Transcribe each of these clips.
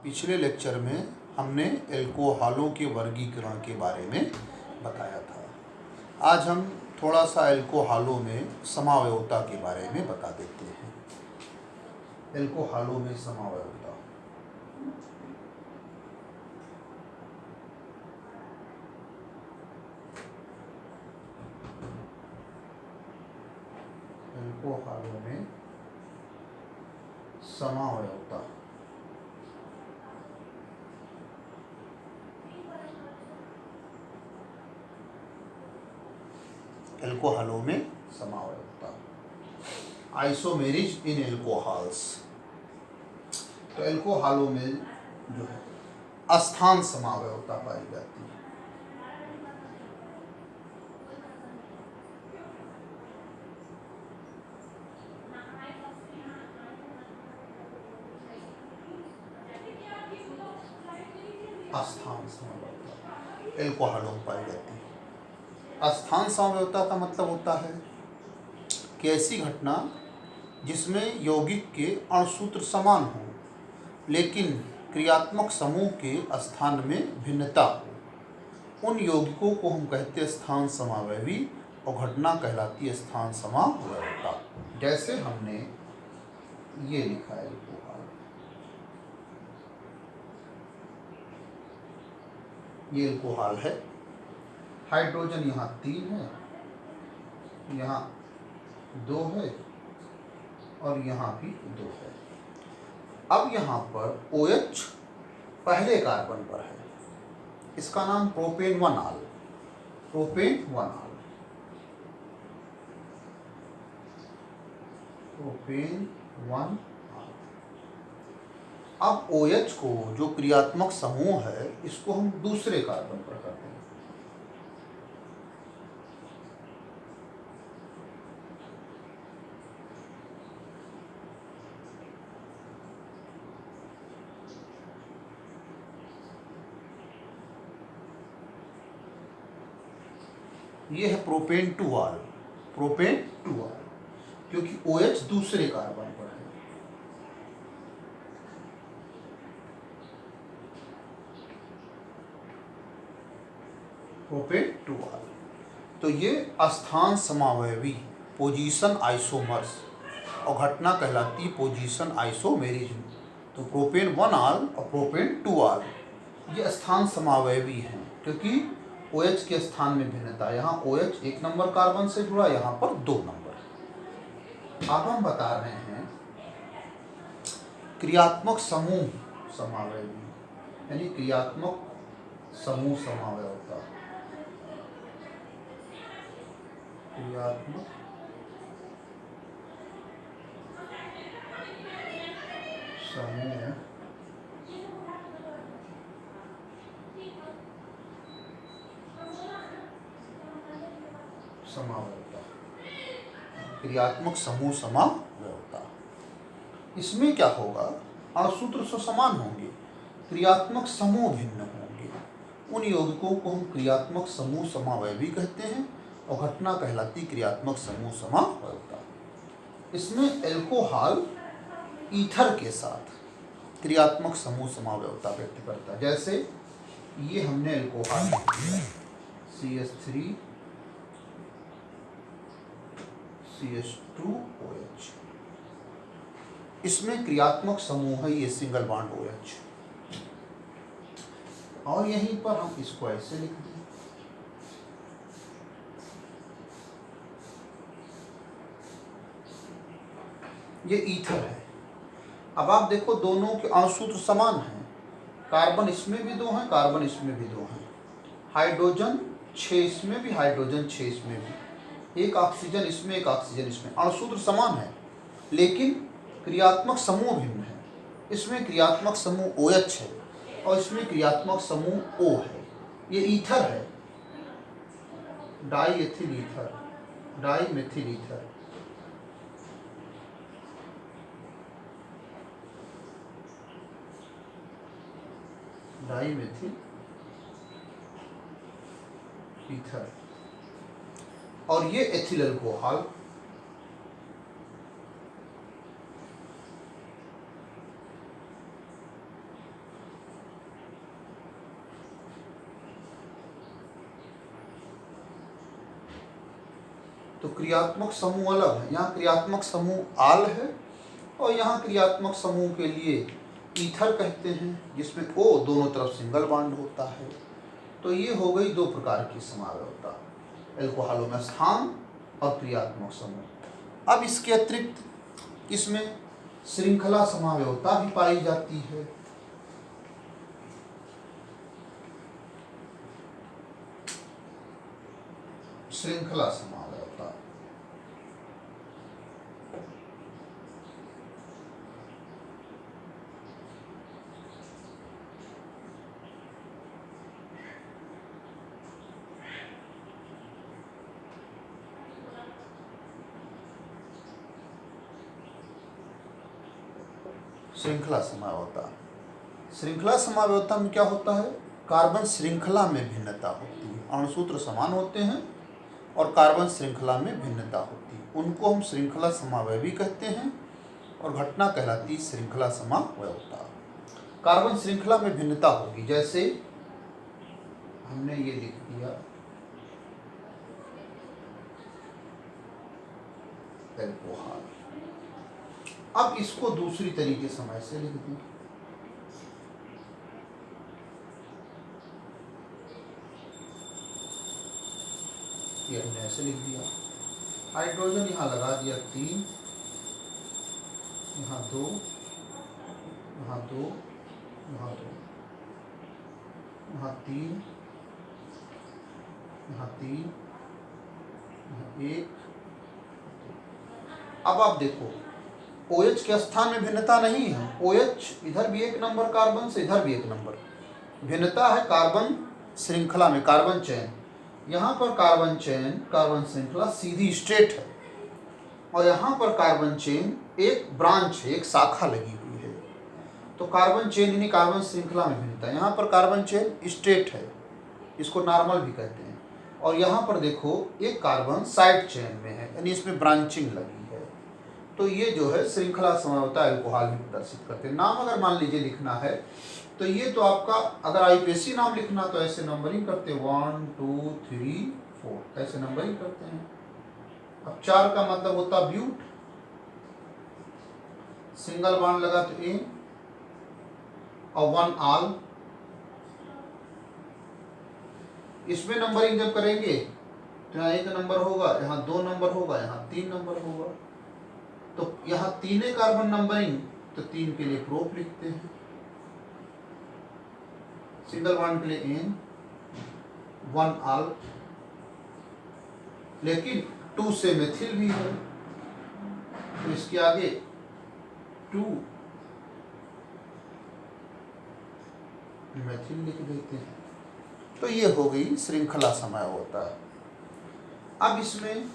पिछले लेक्चर में हमने एल्कोहलों के वर्गीकरण के बारे में बताया था। आज हम थोड़ा सा एल्कोहलों में समावयवता के बारे में बता देते हैं। एल्कोहलों में समावयवता, एल्कोहलों में समावयवता। एल्कोहलों में समावयवता, आइसोमेरिज इन एल्कोहल्स। तो एल्कोहलों में जो है स्थान समावयवता पाई जाती है। स्थान समावयवता एल्कोहलों में पाई जाती है। स्थान समावयवता का मतलब होता है कि ऐसी घटना जिसमें यौगिक के अणुसूत्र समान हों लेकिन क्रियात्मक समूह के स्थान में भिन्नता हो, उन यौगिकों को हम कहते हैं स्थान समावयवी और घटना कहलाती है स्थान समावयवता। जैसे हमने ये लिखा है एल्कोहल, ये एल्कोहल है, हाइड्रोजन यहाँ 3 है, यहाँ 2 है और यहाँ भी 2 है। अब यहाँ पर OH पहले कार्बन पर है, इसका नाम प्रोपेन 1-आल, प्रोपेन 1-आल, प्रोपेन 1-आल। अब OH को जो क्रियात्मक समूह है इसको हम दूसरे कार्बन पर करते हैं। ये है प्रोपेन 2-आल, प्रोपेन 2-आल, क्योंकि OH दूसरे कार्बन पर है। प्रोपेन 2-आल। तो ये स्थान समावयवी पोजीशन आइसोमर्स और घटना कहलाती पोजीशन आइसोमेरिज्म। तो प्रोपेन 1-आल और प्रोपेन 2-आल ये स्थान समावयवी हैं क्योंकि OH के स्थान में भिन्नता, यहाँ OH 1 नंबर कार्बन से जुड़ा, यहाँ पर 2 नंबर। अब हम बता रहे हैं क्रियात्मक समूह समावयवी, यानी क्रियात्मक समूह समावयवता, क्रियात्मक समूह समावयवता, क्रियात्मक समूह समावयवता। इसमें क्या होगा, अणुसूत्र तो समान होंगे, क्रियात्मक समूह भिन्न होंगे। उन यौगिकों को हम क्रियात्मक समूह समावयवी कहते हैं और घटना कहलाती क्रियात्मक समूह समावयवता। इसमें एल्कोहल ईथर के साथ क्रियात्मक समूह समावयवता व्यक्त करता है। जैसे ये हमने एल्कोहल CH3 CH2OH, इसमें क्रियात्मक समूह है ये सिंगल बॉन्ड OH, और यहीं पर हम इसको ऐसे लिख दें, ये ईथर है। अब आप देखो दोनों के अणुसूत्र समान हैं, कार्बन इसमें भी 2 हैं, कार्बन इसमें भी 2 हैं, हाइड्रोजन 6 इसमें भी, हाइड्रोजन 6 इसमें भी, एक ऑक्सीजन इसमें, एक ऑक्सीजन इसमें, अणुसूत्र समान है लेकिन क्रियात्मक समूह भिन्न है। इसमें क्रियात्मक समूह OH है और इसमें क्रियात्मक समूह O है। ये ईथर है, diethyl ether, dimethyl ether. Dimethyl ether, और ये एथिल अल्कोहल, तो क्रियात्मक समूह अलग है। यहाँ क्रियात्मक समूह आल है और यहाँ क्रियात्मक समूह के लिए ईथर कहते हैं, जिसमें O दोनों तरफ सिंगल बॉन्ड होता है। तो ये हो गई दो प्रकार की समावयवता, एल्कोहलों में स्थान और क्रियात्मक समूह। अब इसके अतिरिक्त इसमें श्रृंखला समावयवता भी पाई जाती है। श्रृंखला समावयवता श्रृंखला समावयवता। श्रृंखला समावयवता में क्या होता है? कार्बन श्रृंखला में भिन्नता होती है। अणुसूत्र समान होते हैं और कार्बन श्रृंखला में भिन्नता होती है, उनको हम श्रृंखला समावयवी कहते हैं और घटना कहलाती श्रृंखला समावयवता। कार्बन श्रृंखला में भिन्नता होगी, जैसे हमने ये लिख दिया एल्कोहल। अब इसको दूसरी तरीके समय से लिख दें। ये हमने ऐसे लिख दिया। हाइड्रोजन यहाँ लगा दिया 3, यहाँ 2, यहाँ 2, यहाँ 2, यहाँ 3, यहाँ 3, यहाँ 1। अब आप देखो OH के स्थान में भिन्नता नहीं है। OH इधर भी 1 नंबर कार्बन से, इधर भी 1 नंबर। भिन्नता है कार्बन श्रृंखला में, कार्बन चेन। यहाँ पर कार्बन चेन, कार्बन श्रृंखला सीधी स्ट्रेट है और यहाँ पर कार्बन चेन एक ब्रांच है, एक शाखा लगी हुई है। तो कार्बन चेन यानी कार्बन श्रृंखला में भिन्नता। यहाँ पर कार्बन चेन स्ट्रेट है, इसको नॉर्मल भी कहते हैं। और यहाँ पर देखो एक कार्बन साइड चेन में है, यानी इसमें ब्रांचिंग लगी है। तो ये जो है श्रृंखला समावयवता एल्कोहल भी प्रदर्शित करते हैं। नाम अगर मान लीजिए लिखना है तो ये तो आपका, अगर आईपीएसी नाम लिखना तो ऐसे नंबरिंग करते हैं 1 2 3 4, ऐसे नंबरिंग करते हैं। अब 4 का मतलब होता ब्यूट, सिंगल बॉन्ड लगा तो ए, और 1 आल। इसमें नंबरिंग जब करेंगे तो यहाँ 1 नंबर होगा, यहाँ 2 नंबर होगा, यहाँ 3 नंबर होगा। तो यहाँ 3 कार्बन नंबरिंग, तो 3 के लिए प्रोप लिखते हैं। सिंगल बॉन्ड के लिए एन, 1 आल, लेकिन 2 से मेथिल भी है तो इसके आगे 2 मेथिल लिख देते हैं। तो ये हो गई श्रृंखला समावयवता। अब इसमें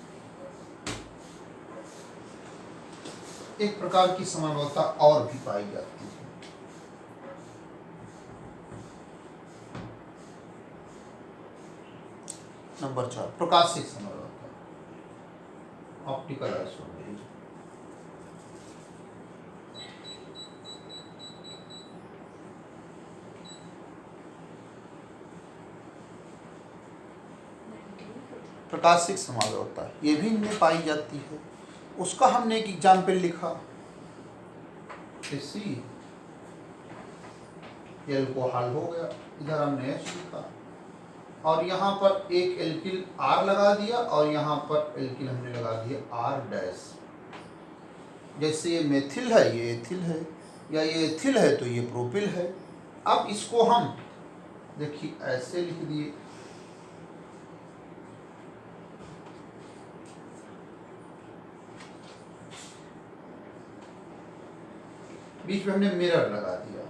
एक प्रकार की समावयवता और भी पाई जाती है। नंबर 4, प्रकाशिक समावयवता, ऑप्टिकल आइसोमेरिज्म। प्रकाशिक समावयवता ये भी इनमें पाई जाती है। उसका हमने एक एग्जाम्पल लिखा, सी एल्कोहल हो गया, इधर हमने H लिखा और यहाँ पर एक एल्किल R लगा दिया और यहाँ पर एल्किल हमने लगा दिया R'। जैसे ये मेथिल है, ये एथिल है, या ये एथिल है तो ये प्रोपिल है। अब इसको हम देखिए ऐसे लिख दिए, बीच में हमने मिरर लगा दिया।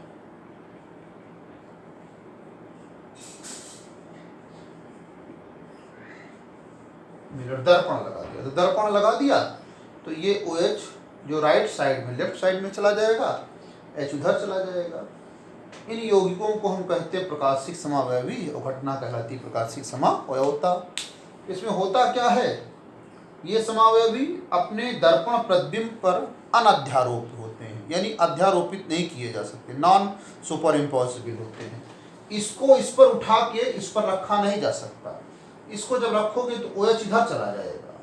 मिरर दर्पण लगा दिया, तो दर्पण लगा दिया तो ये OH जो राइट साइड में, लेफ्ट साइड में चला जाएगा, H उधर चला जाएगा। इन यौगिकों को हम कहते हैं प्रकाशिक समावयवी और घटना कहलाती प्रकाशिक समावयवता। इसमें होता क्या है, ये समावयवी अपने दर्पण प्रतिबिंब पर अनध्यारोपित होते हैं, यानी अध्यारोपित नहीं किए जा सकते, नॉन सुपर इम्पॉसिबल होते हैं। इसको इस पर उठा के इस पर रखा नहीं जा सकता। इसको जब रखोगे तो OH इधर चला जाएगा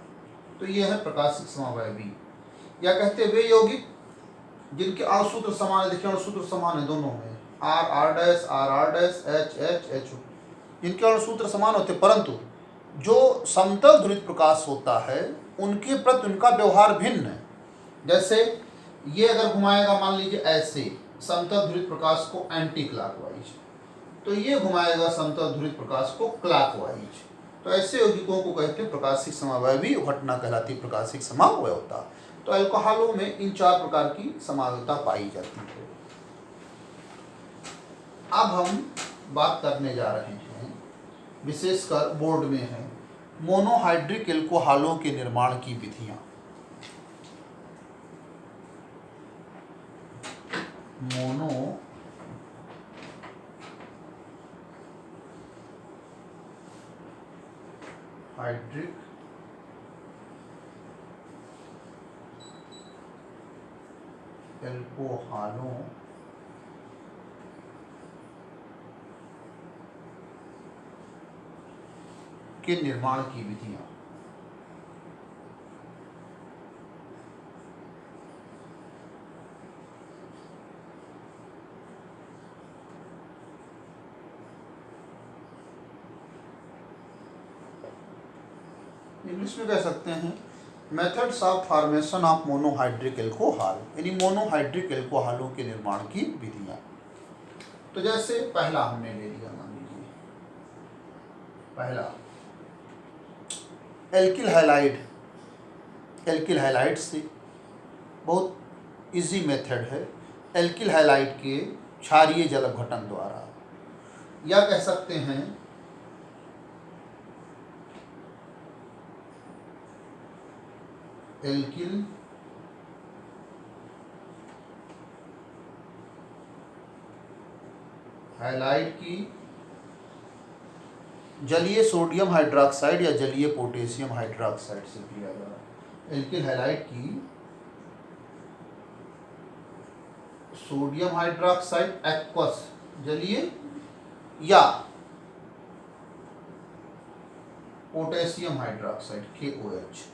तो ये है प्रकाशिक समावयवी। या कहते हैं वे यौगिक जिनके अणुसूत्र समान है, देखिए अणुसूत्र समान है दोनों में, R R dash R R dash H H H, जिनके अणुसूत्र समान होते परंतु जो समतल ध्रुवित प्रकाश होता है उनके प्रति उनका व्यवहार भिन्न है। जैसे ये अगर घुमाएगा मान लीजिए ऐसे समतल ध्रुवित प्रकाश को एंटी क्लॉकवाइज, तो ये घुमाएगा समतल ध्रुवित प्रकाश को क्लॉकवाइज। तो ऐसे यौगिकों को कहते हैं प्रकाशिक समावयवी, घटना कहलाती है प्रकाशिक समावयवता। तो अल्कोहलों में इन 4 प्रकार की समावयवता पाई जाती है। अब हम बात करने जा रहे हैं, विशेषकर बोर्ड में है, मोनोहाइड्रिक एल्कोहलों के निर्माण की विधियां। मोनोहाइड्रिक एल्कोहलों के निर्माण की विधियां। इंग्लिश में कह सकते हैं methods of formation of monohydric alcohol, यानी मोनोहाइड्रिक एल्कोहलों के निर्माण की विधियां। तो जैसे पहला हमने ले लिया, मान लीजिए पहला एल्किल हैलाइड। एल्किल हैलाइड से बहुत इजी मेथड है, एल्किल हैलाइड के क्षारीय जल अपघटन द्वारा, या कह सकते हैं एल्किल हैलाइड की जलीय सोडियम हाइड्रोक्साइड या जलीय पोटेशियम हाइड्रोक्साइड से किया जा रहा है। एल्किल हैलाइड की सोडियम हाइड्रोक्साइड एक्वस जलीय या पोटेशियम हाइड्रोक्साइड KOH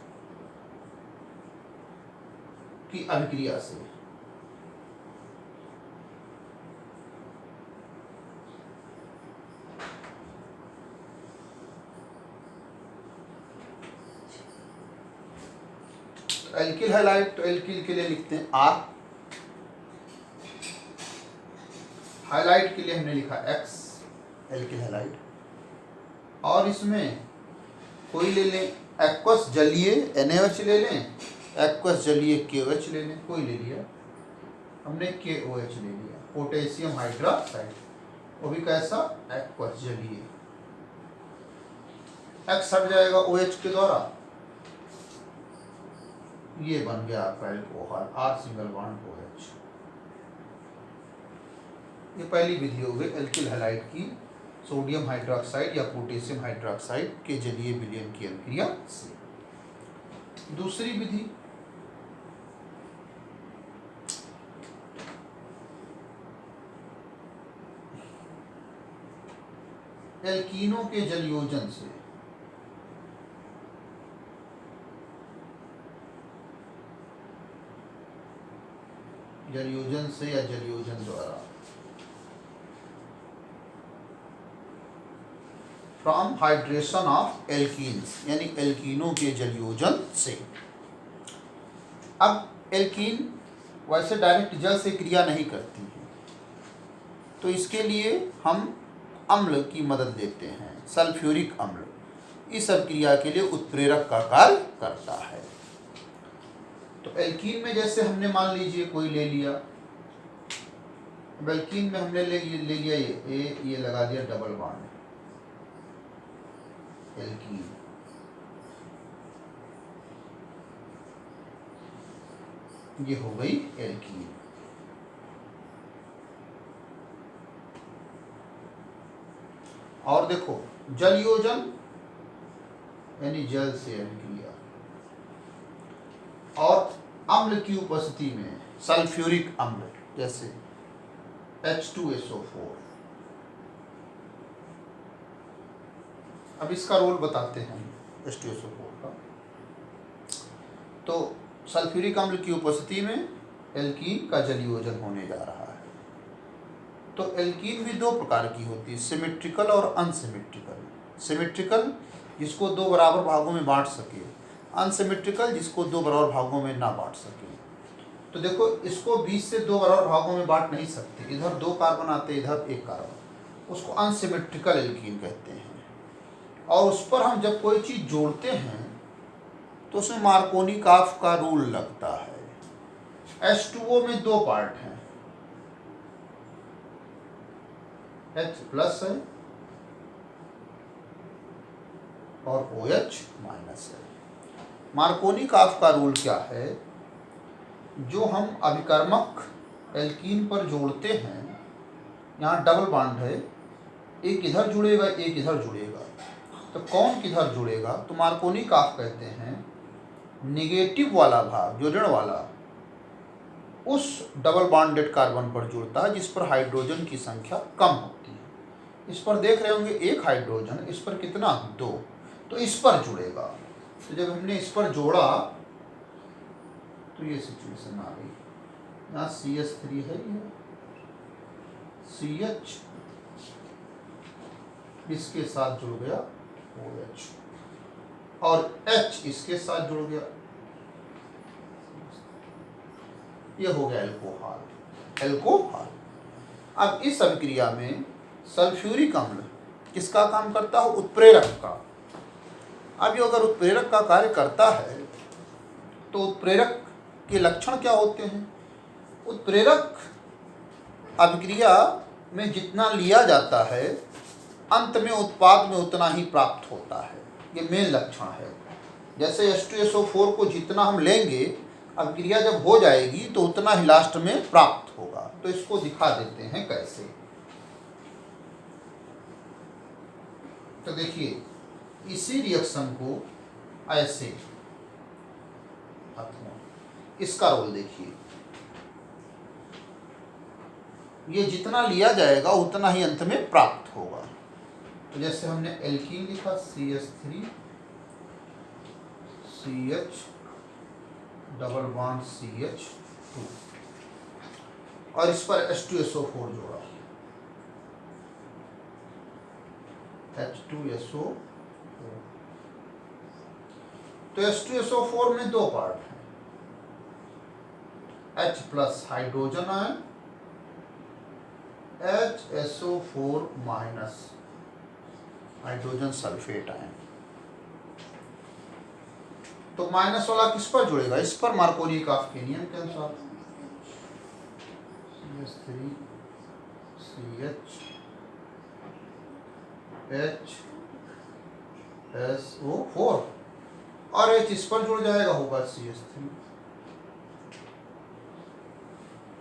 की अभिक्रिया से एल्किल हैलाइड, तो एल्किल के लिए लिखते हैं R, हाइलाइट के लिए हमने लिखा X, एल्किल हैलाइड। और इसमें कोई ले लें, एक्वस जलीय NaOH ले लें, एक्वस जलीय KOH ले लें, कोई ले लिया हमने KOH ले लिया, पोटेशियम हाइड्रोक्साइड, वो भी कैसा, एक्वस जलीय, X हट जाएगा OH के द्वारा, ये बन गया आपका alcohol R single bond OH। ये पहली विधि हो गई एल्किल हैलाइड की सोडियम हाइड्रोक्साइड या पोटेशियम हाइड्रोक्साइड के जलीय विलयन की अभिक्रिया से। दूसरी विधि एल्कीनों के जलयोजन से, जलयोजन से या जलयोजन द्वारा, फ्रॉम हाइड्रेशन ऑफ एल्कीन्स, यानी एल्कीनों के जलयोजन से। अब एल्कीन वैसे डायरेक्ट जल से क्रिया नहीं करती है, तो इसके लिए हम अम्ल की मदद लेते हैं, सल्फ्यूरिक अम्ल इस अभिक्रिया के लिए उत्प्रेरक का कार्य करता है। तो एल्कीन में जैसे हमने मान लीजिए कोई ले लिया, एल्कीन में हमने ले लिया ये लगा दिया डबल बॉन्ड एल्कीन, ये हो गई एल्कीन। और देखो जलयोजन यानी जल से अभिक्रिया, और अम्ल की उपस्थिति में सल्फ्यूरिक अम्ल जैसे H2SO4। अब इसका रोल बताते हैं H2SO4 का। तो सल्फ्यूरिक अम्ल की उपस्थिति में एल्कीन का जलयोजन होने जा रहा है। तो एल्कीन भी दो प्रकार की होती है, सिमेट्रिकल और अनसिमेट्रिकल। सिमेट्रिकल जिसको दो बराबर भागों में बांट सके, अनसिमेट्रिकल जिसको दो बराबर भागों में ना बांट सके। तो देखो इसको 20 से दो बराबर भागों में बांट नहीं सकते, इधर 2 कार्बन आते इधर 1 कार्बन, उसको अनसिमेट्रिकल एल्कीन कहते हैं। और उस पर हम जब कोई चीज़ जोड़ते हैं तो उसमें मार्कोनी-काफ का रूल लगता है। H2O में 2 पार्ट हैं, H प्लस है और OH माइनस है। मार्कोनी-काफ का रूल क्या है, जो हम अभिकर्मक एल्कीन पर जोड़ते हैं, यहाँ डबल बॉन्ड है, एक इधर जुड़ेगा एक इधर जुड़ेगा, तो कौन किधर जुड़ेगा, तो मार्कोनी-काफ कहते हैं निगेटिव वाला भाग जो ऋण वाला उस डबल बॉन्डेड कार्बन पर जुड़ता है जिस पर हाइड्रोजन की संख्या कम होती है। इस पर देख रहे होंगे 1 हाइड्रोजन, इस पर कितना 2, तो इस पर जुड़ेगा। तो जब हमने इस पर जोड़ा तो ये सिचुएशन आ गई, यहाँ CH3 है, ये CH इसके साथ जुड़ गया OH और H इसके साथ जुड़ गया, ये हो गया एल्कोहल। एल्कोहल अब इस अभिक्रिया में सल्फ्यूरिक अम्ल किसका काम करता है, उत्प्रेरक का। अब ये अगर उत्प्रेरक का कार्य करता है तो उत्प्रेरक के लक्षण क्या होते हैं। उत्प्रेरक अभिक्रिया में जितना लिया जाता है अंत में उत्पाद में उतना ही प्राप्त होता है, ये मेन लक्षण है। जैसे H2SO4 को जितना हम लेंगे अभिक्रिया जब हो जाएगी तो उतना ही लास्ट में प्राप्त होगा। तो इसको दिखा देते हैं कैसे। तो देखिए इसी रिएक्शन को ऐसे, इसका रोल देखिए, ये जितना लिया जाएगा उतना ही अंत में प्राप्त होगा। तो जैसे हमने एल्कीन लिखा CH3 CH double bond CH2 और इस पर H2SO4 जोड़ा, H2SO4। तो H2SO4 में 2 पार्ट हैं, H plus hydrogen ion, HSO4 minus hydrogen sulphate ion. तो माइनस वाला किस पर जुड़ेगा, इस पर मार्कोनी-काफ के नियम के अनुसार CH3 CH HSO4 और H इस पर जुड़ जाएगा, होगा CH3।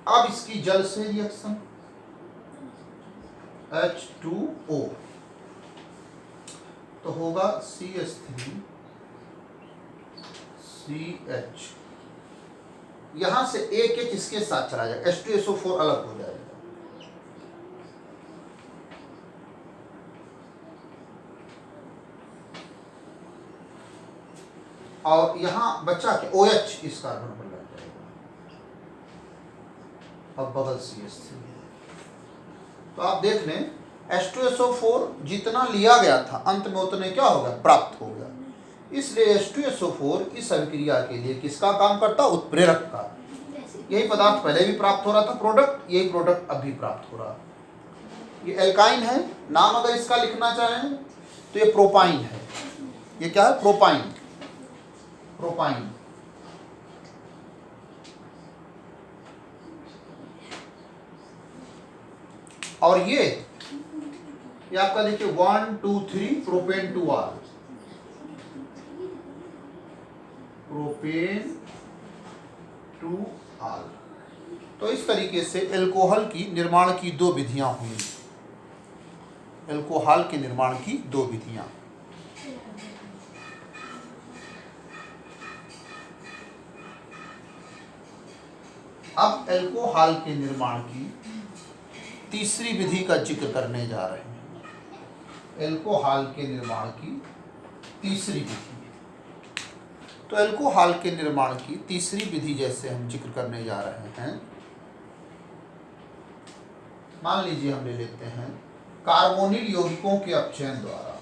अब इसकी जल से रिएक्शन H2O तो होगा CH3 CH, यहां से एक H इसके साथ चला जाएगा, H2SO4 अलग हो जाएगा। और यहां बचा के OH इस कार्बन पर लग जाएगा। अब बगल CH3, तो आप देख लें H2SO4 जितना लिया गया था अंत में उतने क्या हो गया, प्राप्त हो गया। इसलिए H2SO4 इस अभिक्रिया के लिए किसका काम करता, उत्प्रेरक का। यही पदार्थ पहले भी प्राप्त हो रहा था प्रोडक्ट, यही प्रोडक्ट अभी प्राप्त हो रहा। ये एल्काइन है, नाम अगर इसका लिखना चाहें तो ये प्रोपाइन है। ये क्या है, प्रोपाइन, प्रोपाइन। और ये आपका देखिए 1 2 3 प्रोपेन टू आल, प्रोपेन टू आल। तो इस तरीके से एल्कोहल की निर्माण की 2 विधियां हुई, एल्कोहल के निर्माण की 2 विधियां। अब एल्कोहल के निर्माण की तीसरी विधि का जिक्र करने जा रहे हैं। एल्कोहल के निर्माण की तीसरी विधि, तो एल्कोहल के निर्माण की तीसरी विधि जैसे हम जिक्र करने जा रहे हैं, मान लीजिए हम ले लेते हैं कार्बोनिल यौगिकों के अपचयन द्वारा।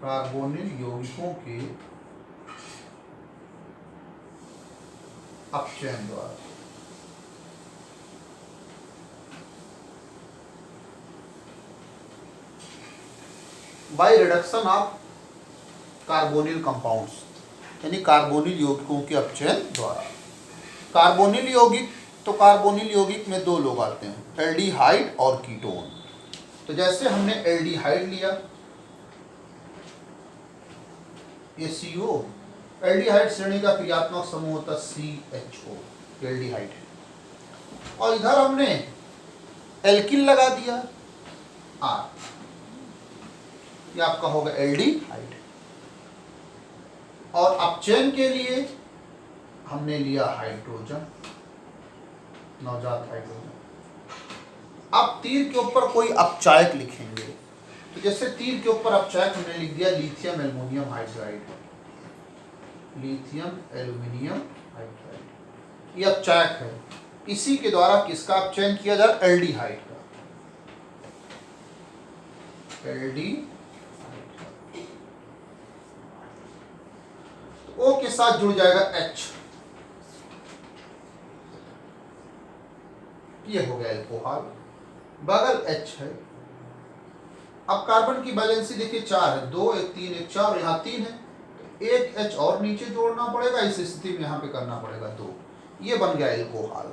कार्बोनिल यौगिकों के अपचयन द्वारा by reduction of carbonyl compounds, यानी कार्बोनिल यौगिकों के अपचयन द्वारा। कार्बोनिल यौगिक, तो कार्बोनिल यौगिक में दो लोग आते हैं, एल्डिहाइड और कीटोन। तो जैसे हमने एल्डिहाइड लिया, ये CO, एल्डिहाइड श्रेणी का क्रियात्मक समूह होता है CHO, एल्डिहाइड है। और इधर हमने एल्किल लगा दिया R, ये आपका होगा एल्डिहाइड। और अपचयन के लिए हमने लिया हाइड्रोजन, नवजात हाइड्रोजन। अब तीर के ऊपर कोई अपचायक लिखेंगे, तो जैसे तीर के ऊपर अपचायक हमने लिख दिया lithium aluminium hydride, lithium aluminium hydride, ये अपचायक है। इसी के द्वारा किसका अपचयन किया जा रहा है? एल्डिहाइड का, एल्डिहाइड। तो O के साथ जुड़ जाएगा H, ये हो गया एल्कोहल, बगल H है। अब कार्बन की वैलेंसी देखिए 4 है, 2 1 3 1 4, यहाँ 3 है, तो एक H और नीचे जोड़ना पड़ेगा, इस स्थिति में यहाँ पे करना पड़ेगा 2, ये बन गया एल्कोहल।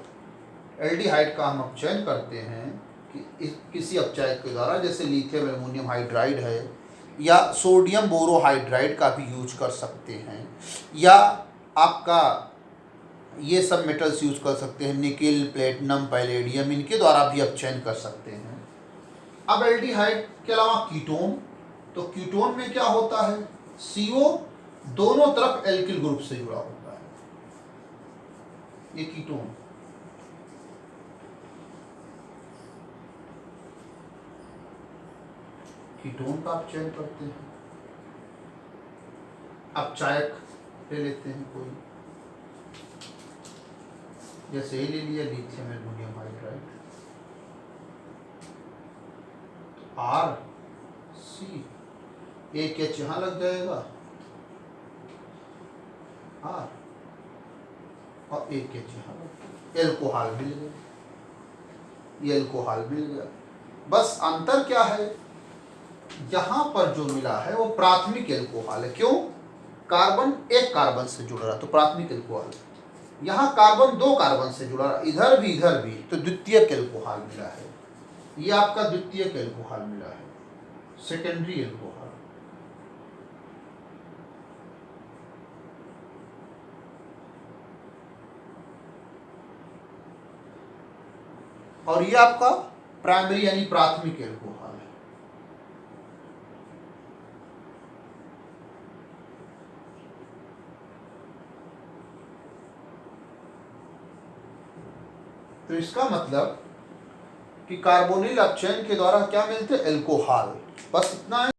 एल्डिहाइड का हम अपचयन करते हैं कि किसी अपचायक के द्वारा, जैसे लिथियम एल्युमिनियम हाइड्राइड है, या सोडियम बोरोहाइड्राइड का भी यूज कर सकते हैं, या आपका ये सब मेटल्स यूज कर सकते हैं, निकेल, प्लेटिनम, पैलेडियम, इनके द्वारा भी अपचयन कर सकते हैं। अब एल्डिहाइड के अलावा कीटोन, तो कीटोन में क्या होता है? CO दोनों तरफ एल्किल ग्रुप से जुड़ा होता है, ये कीटोन। कीटोन का अपचयन करते हैं। अपचायक ले लेते हैं कोई, जैसे ये ले लिया लिथियम एल्युमिनियम हाइड्राइड, RC, एक H यहाँ लग जाएगा R, और एक H यहाँ लग जाएगा, एल्कोहल मिल गया, ये एल्कोहल मिल गया। बस अंतर क्या है? यहाँ पर जो मिला है वो प्राथमिक एल्कोहल है। क्यों? कार्बन एक कार्बन से जुड़ रहा, तो प्राथमिक एल्कोहल। यहाँ कार्बन 2 कार्बन से जुड़ा रहा, इधर भी, तो द्वितीयक एल्कोहल मिला है, ये आपका द्वितीयक एल्कोहल मिला है, सेकेंडरी एल्कोहल। और ये आपका प्राइमरी यानी प्राथमिक एल्कोहल है। तो इसका मतलब कि कार्बोनिल अपचयन के द्वारा क्या मिलते? एल्कोहल। बस इतना है।